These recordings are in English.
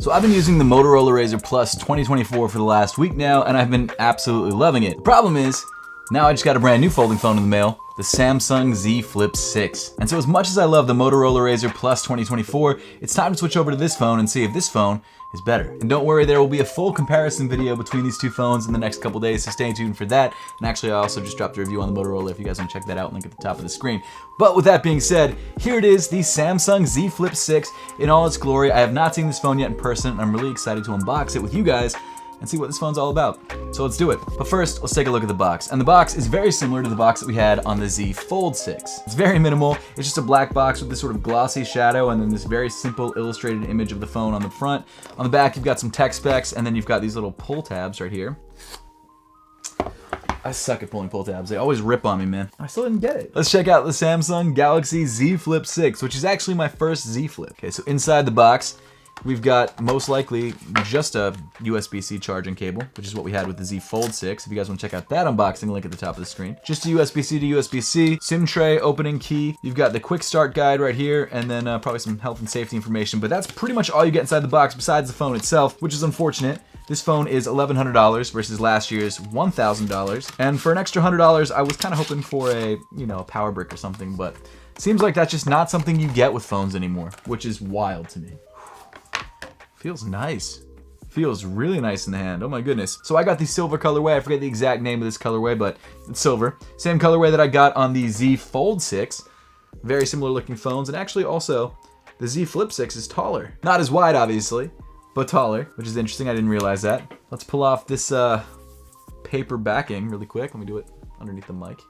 So I've been using the Motorola Razr Plus 2024 for the last week now, and I've been absolutely loving it. The problem is, now I just got a brand new folding phone in the mail, the Samsung Z Flip 6. And so as much as I love the Motorola Razr Plus 2024, it's time to switch over to this phone and see if this phone is better. And don't worry, there will be a full comparison video between these two phones in the next couple days, so stay tuned for that. And actually, I also just dropped a review on the Motorola if you guys want to check that out, link at the top of the screen. But with that being said, here it is, the Samsung Z Flip 6 in all its glory. I have not seen this phone yet in person, and I'm really excited to unbox it with you guys and see what this phone's all about. So let's do it. But first, let's take a look at the box. And the box is very similar to the box that we had on the Z Fold 6. It's very minimal. It's just a black box with this sort of glossy shadow and then this very simple illustrated image of the phone on the front. On the back, you've got some tech specs, and then you've got these little pull tabs right here. I suck at pulling pull tabs. They always rip on me, man. I still didn't get it. Let's check out the Samsung Galaxy Z Flip 6, which is actually my first Z Flip. Okay, so inside the box, we've got most likely just a USB-C charging cable, which is what we had with the Z Fold 6. If you guys want to check out that unboxing, link at the top of the screen. Just a USB-C to USB-C, SIM tray, opening key. You've got the quick start guide right here, and then probably some health and safety information. But that's pretty much all you get inside the box besides the phone itself, which is unfortunate. This phone is $1,100 versus last year's $1,000. And for an extra $100, I was kind of hoping for a, a power brick or something, but seems like that's just not something you get with phones anymore, which is wild to me. Feels nice. Feels really nice in the hand. Oh my goodness. So I got the silver colorway. I forget the exact name of this colorway, but it's silver. Same colorway that I got on the Z Fold 6. Very similar looking phones. And actually also, the Z Flip 6 is taller. Not as wide, obviously, but taller, which is interesting. I didn't realize that. Let's pull off this paper backing really quick. Let me do it underneath the mic.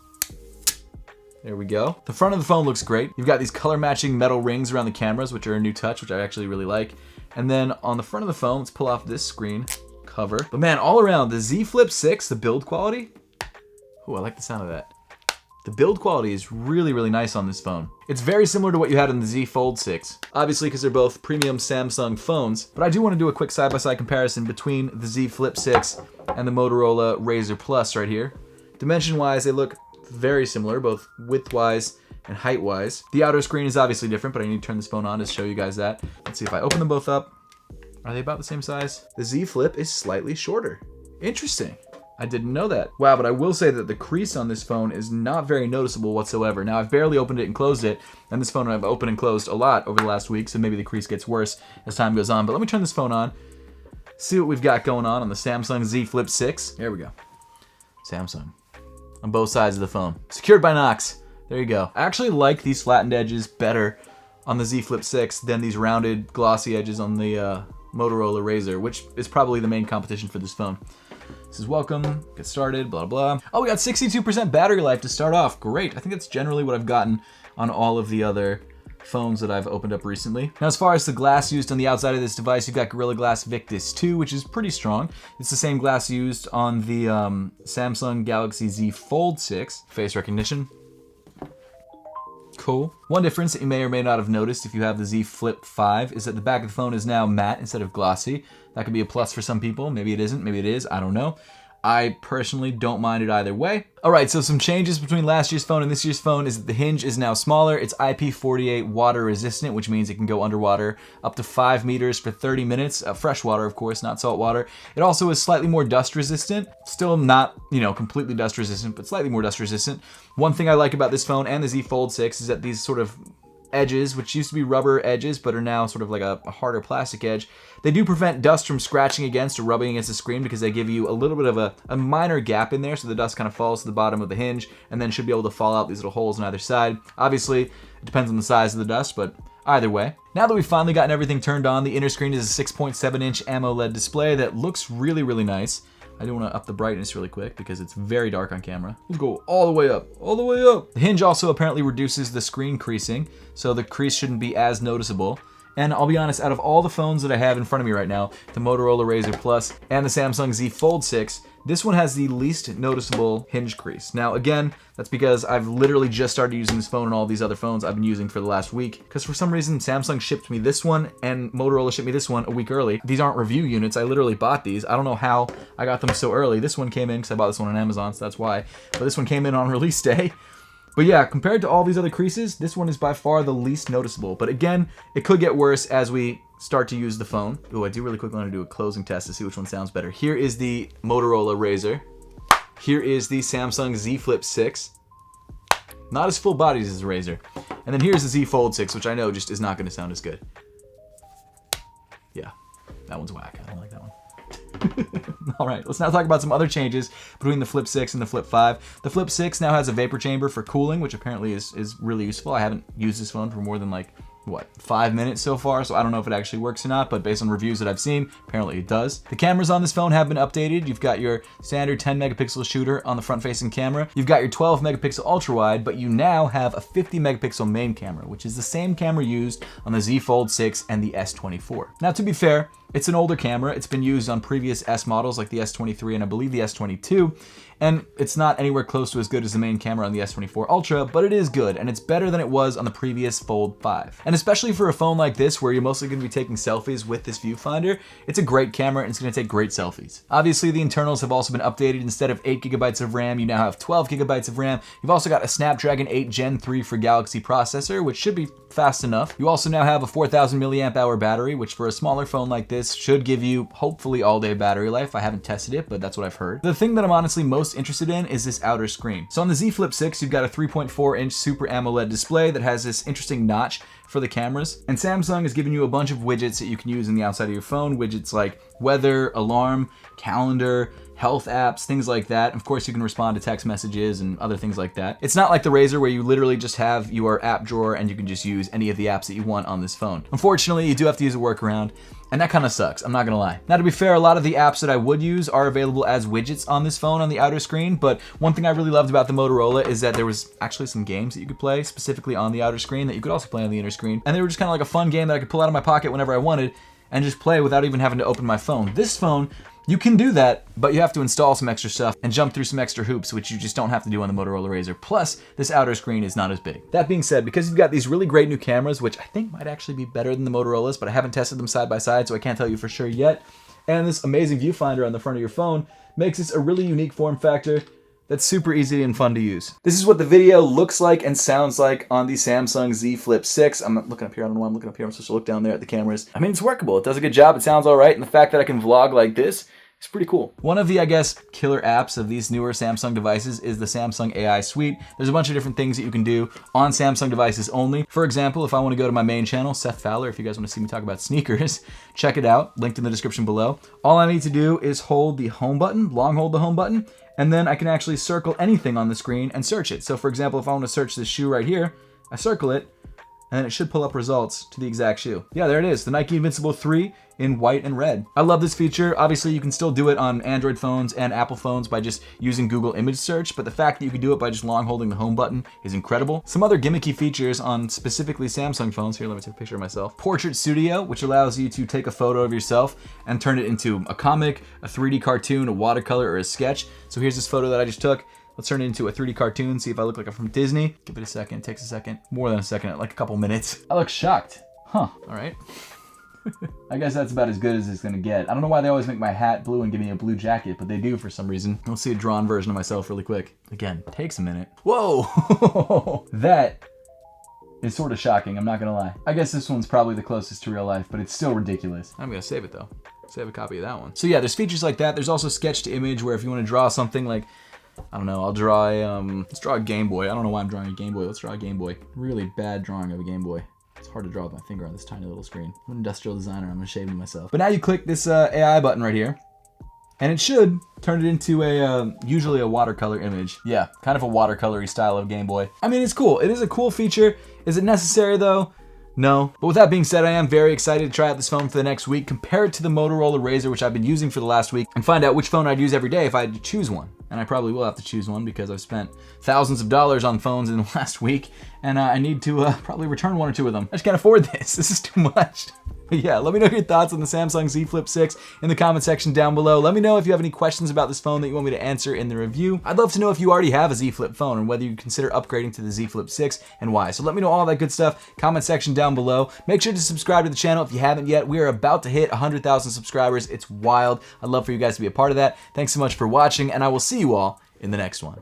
There we go. The front of the phone looks great. You've got these color matching metal rings around the cameras, which are a new touch, which I actually really like. And then on the front of the phone, let's pull off this screen cover. But man, all around, the Z Flip 6, the build quality. Oh, I like the sound of that. The build quality is really, really nice on this phone. It's very similar to what you had in the Z Fold 6. Obviously, because they're both premium Samsung phones. But I do want to do a quick side-by-side comparison between the Z Flip 6 and the Motorola Razr Plus right here. Dimension-wise, they look very similar, both width-wise and height-wise. The outer screen is obviously different, but I need to turn this phone on to show you guys that. Let's see if I open them both up. Are they about the same size? The Z Flip is slightly shorter. Interesting. I didn't know that. Wow, but I will say that the crease on this phone is not very noticeable whatsoever. Now, I've barely opened it and closed it, and this phone I've opened and closed a lot over the last week, so maybe the crease gets worse as time goes on. But let me turn this phone on, see what we've got going on the Samsung Z Flip 6. There we go. Samsung. On both sides of the phone. Secured by Knox. There you go. I actually like these flattened edges better on the Z Flip 6 than these rounded, glossy edges on the Motorola Razr, which is probably the main competition for this phone. This is welcome, get started, blah, blah. Oh, we got 62% battery life to start off. Great. I think that's generally what I've gotten on all of the other phones that I've opened up recently. Now, as far as the glass used on the outside of this device, you've got Gorilla Glass Victus 2, which is pretty strong. It's the same glass used on the Samsung Galaxy Z Fold 6. Face recognition. Cool. One difference that you may or may not have noticed if you have the Z Flip 5 is that the back of the phone is now matte instead of glossy. That could be a plus for some people. Maybe it isn't. Maybe it is. I don't know. I personally don't mind it either way. All right, so some changes between last year's phone and this year's phone is that the hinge is now smaller. It's IP48 water resistant, which means it can go underwater up to 5 meters for 30 minutes. Fresh water, of course, not salt water. It also is slightly more dust resistant. Still not, completely dust resistant, but slightly more dust resistant. One thing I like about this phone and the Z Fold 6 is that these sort of edges, which used to be rubber edges but are now sort of like a harder plastic edge, they do prevent dust from scratching against or rubbing against the screen because they give you a little bit of a minor gap in there, so the dust kind of falls to the bottom of the hinge and then should be able to fall out these little holes on either side. Obviously, it depends on the size of the dust, but either way. Now that we've finally gotten everything turned on, the inner screen is a 6.7-inch AMOLED display that looks really, really nice. I do want to up the brightness really quick because it's very dark on camera. Let's go all the way up, all the way up. The hinge also apparently reduces the screen creasing, so the crease shouldn't be as noticeable. And I'll be honest, out of all the phones that I have in front of me right now, the Motorola Razr Plus and the Samsung Z Fold 6, this one has the least noticeable hinge crease. Now again, that's because I've literally just started using this phone and all these other phones I've been using for the last week. Because for some reason, Samsung shipped me this one and Motorola shipped me this one a week early. These aren't review units, I literally bought these. I don't know how I got them so early. This one came in because I bought this one on Amazon, so that's why. But this one came in on release day. But yeah, compared to all these other creases, this one is by far the least noticeable. But again, it could get worse as we start to use the phone. Oh, I do really quickly want to do a closing test to see which one sounds better. Here is the Motorola Razr. Here is the Samsung Z Flip 6. Not as full bodied as the Razr. And then here's the Z Fold 6, which I know just is not going to sound as good. Yeah, that one's whack. I don't like that one. All right, let's now talk about some other changes between the Flip 6 and the Flip 5. The Flip 6 now has a vapor chamber for cooling, which apparently is really useful. I haven't used this phone for more than 5 minutes so far, so I don't know if it actually works or not, but based on reviews that I've seen, apparently it does. The cameras on this phone have been updated. You've got your standard 10 megapixel shooter on the front-facing camera. You've got your 12 megapixel ultra-wide, but you now have a 50 megapixel main camera, which is the same camera used on the Z Fold 6 and the S24. Now, to be fair, it's an older camera. It's been used on previous S models like the S23 and I believe the S22, and it's not anywhere close to as good as the main camera on the S24 Ultra, but it is good, and it's better than it was on the previous Fold 5. And especially for a phone like this, where you're mostly going to be taking selfies with this viewfinder, it's a great camera and it's going to take great selfies. Obviously, the internals have also been updated. Instead of 8 gigabytes of RAM, you now have 12 gigabytes of RAM. You've also got a Snapdragon 8 Gen 3 for Galaxy processor, which should be fast enough. You also now have a 4,000 milliamp hour battery, which for a smaller phone like this should give you hopefully all-day battery life. I haven't tested it, but that's what I've heard. The thing that I'm honestly most interested in is this outer screen. So on the Z Flip 6, you've got a 3.4-inch Super AMOLED display that has this interesting notch for the cameras. And Samsung has given you a bunch of widgets that you can use on the outside of your phone. Widgets like weather, alarm, calendar, health apps, things like that. Of course, you can respond to text messages and other things like that. It's not like the Razr where you literally just have your app drawer and you can just use any of the apps that you want on this phone. Unfortunately, you do have to use a workaround, and that kind of sucks, I'm not gonna lie. Now, to be fair, a lot of the apps that I would use are available as widgets on this phone on the outer screen, but one thing I really loved about the Motorola is that there was actually some games that you could play specifically on the outer screen that you could also play on the inner screen, and they were just kind of like a fun game that I could pull out of my pocket whenever I wanted and just play without even having to open my phone. This phone, you can do that, but you have to install some extra stuff and jump through some extra hoops, which you just don't have to do on the Motorola Razr. Plus, this outer screen is not as big. That being said, because you've got these really great new cameras, which I think might actually be better than the Motorola's, but I haven't tested them side by side, so I can't tell you for sure yet, and this amazing viewfinder on the front of your phone makes this a really unique form factor that's super easy and fun to use. This is what the video looks like and sounds like on the Samsung Z Flip 6. I'm not looking up here, I don't know why I'm looking up here, I'm supposed to look down there at the cameras. I mean, it's workable, it does a good job, it sounds all right, and the fact that I can vlog like this, it's pretty cool. One of the, I guess, killer apps of these newer Samsung devices is the Samsung AI Suite. There's a bunch of different things that you can do on Samsung devices only. For example, if I want to go to my main channel, Seth Fowler, if you guys want to see me talk about sneakers, check it out, linked in the description below. All I need to do is hold the home button, long hold the home button, and then I can actually circle anything on the screen and search it. So for example, if I want to search this shoe right here, I circle it, and then it should pull up results to the exact shoe. Yeah, there it is, the Nike Invincible 3 in white and red. I love this feature. Obviously, you can still do it on Android phones and Apple phones by just using Google Image Search, but the fact that you can do it by just long holding the home button is incredible. Some other gimmicky features on specifically Samsung phones. Here, let me take a picture of myself. Portrait Studio, which allows you to take a photo of yourself and turn it into a comic, a 3D cartoon, a watercolor, or a sketch. So here's this photo that I just took. Let's turn it into a 3D cartoon, see if I look like I'm from Disney. Give it a second, it takes a second. More than a second, like a couple minutes. I look shocked. Huh, all right. I guess that's about as good as it's gonna get. I don't know why they always make my hat blue and give me a blue jacket, but they do for some reason. Let's see a drawn version of myself really quick. Again, takes a minute. Whoa! That is sort of shocking, I'm not gonna lie. I guess this one's probably the closest to real life, but it's still ridiculous. I'm gonna save it though. Save a copy of that one. So yeah, there's features like that. There's also sketch to image where if you wanna draw something like, I don't know, I'll draw a, let's draw a Game Boy. I don't know why I'm drawing a Game Boy. Let's draw a Game Boy. Really bad drawing of a Game Boy. It's hard to draw with my finger on this tiny little screen. I'm an industrial designer, I'm ashamed of myself. But now you click this AI button right here, and it should turn it into a, usually a watercolor image. Yeah, kind of a watercolory style of Game Boy. I mean, it's cool. It is a cool feature. Is it necessary though? No. But with that being said, I am very excited to try out this phone for the next week, compare it to the Motorola Razr, which I've been using for the last week, and find out which phone I'd use every day if I had to choose one. And I probably will have to choose one because I've spent thousands of dollars on phones in the last week, and I need to probably return one or two of them. I just can't afford this. This is too much. But yeah, let me know your thoughts on the Samsung Z Flip 6 in the comment section down below. Let me know if you have any questions about this phone that you want me to answer in the review. I'd love to know if you already have a Z Flip phone and whether you consider upgrading to the Z Flip 6 and why. So let me know all that good stuff. Comment section down below. Make sure to subscribe to the channel if you haven't yet. We are about to hit 100,000 subscribers. It's wild. I'd love for you guys to be a part of that. Thanks so much for watching, and I will see you all in the next one.